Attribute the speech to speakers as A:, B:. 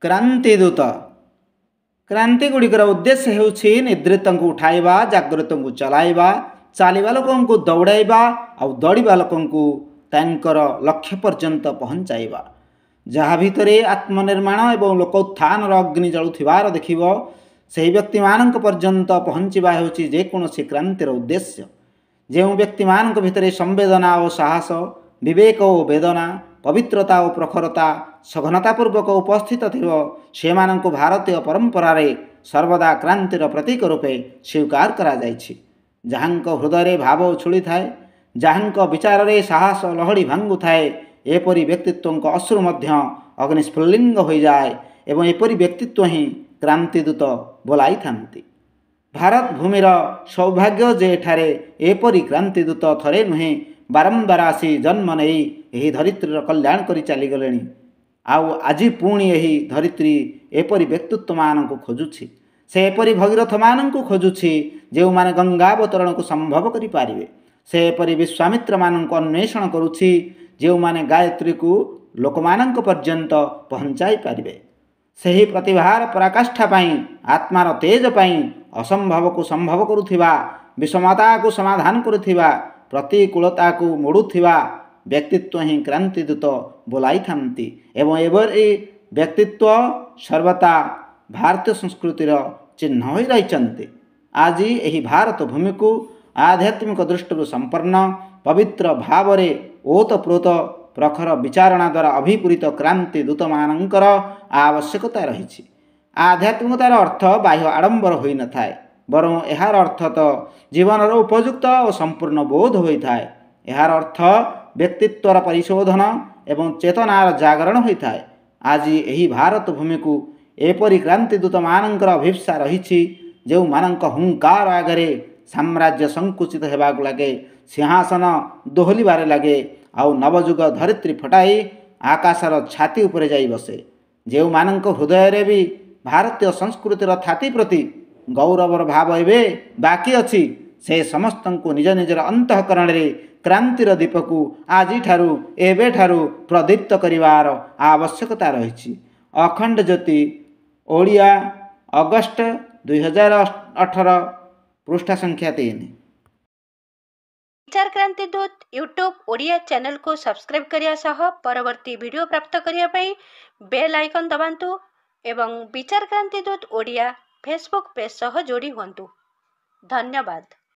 A: क्रांतिदूत क्रांति गुड़िकर उद्देश्य ହେଉଛି ନିଦ୍ରିତଙ୍କୁ ଉଠାଇବା, ଜାଗ୍ରତଙ୍କୁ ଚଲାଇବା, ଚାଲିବା ଲୋକଙ୍କୁ ଦୌଡ଼ାଇବା ଆଉ ଦୌଡ଼ିବା ଲୋକଙ୍କୁ ତାଙ୍କର ଲକ୍ଷ୍ୟ ପର୍ଯ୍ୟନ୍ତ ପହଞ୍ଚାଇବା। ଯାହା ଭିତରେ ଆତ୍ମନିର୍ମାଣ ଏବଂ ଲୋକ ଉତ୍ଥାନର ଅଗ୍ନି ଜଳୁଥିବାର ଦେଖିବ, ସେହି ବ୍ୟକ୍ତିମାନଙ୍କ ପର୍ଯ୍ୟନ୍ତ ପହଞ୍ଚିବା ହେଉଛି ଯେକୌଣସି କ୍ରାନ୍ତିର ଉଦ୍ଦେଶ୍ୟ। ଯେଉଁ ବ୍ୟକ୍ତିମାନଙ୍କ ଭିତରେ ସମ୍ବେଦନା ଓ ସାହସ, ବିବେକ ଓ ବେଦନା, ପବିତ୍ରତା ଓ ପ୍ରଖରତା ସଘନତାପୂର୍ବକ ଉପସ୍ଥିତ ଥିବ, ସେମାନଙ୍କୁ ଭାରତୀୟ ପରମ୍ପରାରେ ସର୍ବଦା କ୍ରାନ୍ତିର ପ୍ରତୀକ ରୂପେ ସ୍ୱୀକାର କରାଯାଇଛି। ଯାହାଙ୍କ ହୃଦୟରେ ଭାବ ଉଛୁଳିଥାଏ, ଯାହାଙ୍କ ବିଚାରରେ ସାହସ ଲହଡ଼ି ଭାଙ୍ଗୁଥାଏ, ଏପରି ବ୍ୟକ୍ତିତ୍ୱଙ୍କ ଅଶ୍ରୁ ମଧ୍ୟ ଅଗ୍ନିସ୍ଫୁଲିଙ୍ଗ ହୋଇଯାଏ ଏବଂ ଏପରି ବ୍ୟକ୍ତିତ୍ୱ ହିଁ କ୍ରାନ୍ତିଦୂତ ବୋଲାଇଥାନ୍ତି। ଭାରତ ଭୂମିର ସୌଭାଗ୍ୟ ଯେ ଏଠାରେ ଏପରି କ୍ରାନ୍ତିଦୂତ ଥରେ ନୁହେଁ ବାରମ୍ବାର ଆସି ଜନ୍ମ ନେଇ ଏହି ଧରିତ୍ରୀର କଲ୍ୟାଣ କରି ଚାଲିଗଲେଣି। ଆଉ ଆଜି ପୁଣି ଏହି ଧରିତ୍ରୀ ଏପରି ବ୍ୟକ୍ତିତ୍ୱମାନଙ୍କୁ ଖୋଜୁଛି। ସେ ଏପରି ଭଗୀରଥମାନଙ୍କୁ ଖୋଜୁଛି ଯେଉଁମାନେ ଗଙ୍ଗାବତରଣକୁ ସମ୍ଭବ କରିପାରିବେ। ସେ ଏପରି ବିଶ୍ୱାମିତ୍ରମାନଙ୍କୁ ଅନ୍ୱେଷଣ କରୁଛି ଯେଉଁମାନେ ଗାୟତ୍ରୀକୁ ଲୋକମାନଙ୍କ ପର୍ଯ୍ୟନ୍ତ ପହଞ୍ଚାଇ ପାରିବେ। ସେହି ପ୍ରତିଭାର ପରାକାଷ୍ଠା ପାଇଁ, ଆତ୍ମାର ତେଜ ପାଇଁ, ଅସମ୍ଭବକୁ ସମ୍ଭବ କରୁଥିବା, ବିଷମତାକୁ ସମାଧାନ କରୁଥିବା, ପ୍ରତିକୂଳତାକୁ ମୋଡ଼ୁଥିବା ବ୍ୟକ୍ତିତ୍ୱ ହିଁ କ୍ରାନ୍ତିଦୂତ ବୋଲାଇଥାନ୍ତି ଏବଂ ଏଭଳି ବ୍ୟକ୍ତିତ୍ୱ ସର୍ବଦା ଭାରତୀୟ ସଂସ୍କୃତିର ଚିହ୍ନ ହୋଇ ରହିଛନ୍ତି। ଆଜି ଏହି ଭାରତ ଭୂମିକୁ ଆଧ୍ୟାତ୍ମିକ ଦୃଷ୍ଟିରୁ ସମ୍ପନ୍ନ, ପବିତ୍ର ଭାବରେ ଓତପ୍ରୋତ ପ୍ରଖର ବିଚାରଣା ଦ୍ୱାରା ଅଭିପୂରିତ କ୍ରାନ୍ତି ଦୂତମାନଙ୍କର ଆବଶ୍ୟକତା ରହିଛି। ଆଧ୍ୟାତ୍ମିକତାର ଅର୍ଥ ବାହ୍ୟ ଆଡ଼ମ୍ବର ହୋଇନଥାଏ, ବରଂ ଏହାର ଅର୍ଥ ତ ଜୀବନର ଉପଯୁକ୍ତ ଓ ସମ୍ପୂର୍ଣ୍ଣ ବୋଧ ହୋଇଥାଏ। ଏହାର ଅର୍ଥ ବ୍ୟକ୍ତିତ୍ୱର ପରିଶୋଧନ ଏବଂ ଚେତନାର ଜାଗରଣ ହୋଇଥାଏ। ଆଜି ଏହି ଭାରତ ଭୂମିକୁ ଏପରି କ୍ରାନ୍ତିଦୂତମାନଙ୍କର ଅଭିପ୍ସା ରହିଛି ଯେଉଁମାନଙ୍କ ହୁଙ୍କାର ଆଗରେ ସାମ୍ରାଜ୍ୟ ସଂକୁଚିତ ହେବାକୁ ଲାଗେ, ସିଂହାସନ ଦୋହଲିବାରେ ଲାଗେ ଆଉ ନବଯୁଗ ଧରିତ୍ରୀ ଫଟାଇ ଆକାଶର ଛାତି ଉପରେ ଯାଇ ବସେ। ଯେଉଁମାନଙ୍କ ହୃଦୟରେ ବି ଭାରତୀୟ ସଂସ୍କୃତିର ଥାତି ପ୍ରତି ଗୌରବର ଭାବ ଏବେ ବାକି ଅଛି, ସେ ସମସ୍ତଙ୍କୁ ନିଜ ନିଜର ଅନ୍ତଃକରଣରେ କ୍ରାନ୍ତିର ଦୀପକୁ ଆଜିଠାରୁ ଏବେଠାରୁ ପ୍ରଦୀପ୍ତ କରିବାର ଆବଶ୍ୟକତା ରହିଛି। ଅଖଣ୍ଡ ଜ୍ୟୋତି ଓଡ଼ିଆ, ଅଗଷ୍ଟ 2018, ପୃଷ୍ଠା ସଂଖ୍ୟା 3।
B: विचार क्रांति दूत यूट्यूब ओडिया चैनल को सब्सक्राइब करिया सह परवर्ती वीडियो प्राप्त करिया पई बेल आइकन दबांतु एवं विचार क्रांति दूत ओडिया फेसबुक पेज सह जोड़ी हुंतु। धन्यवाद।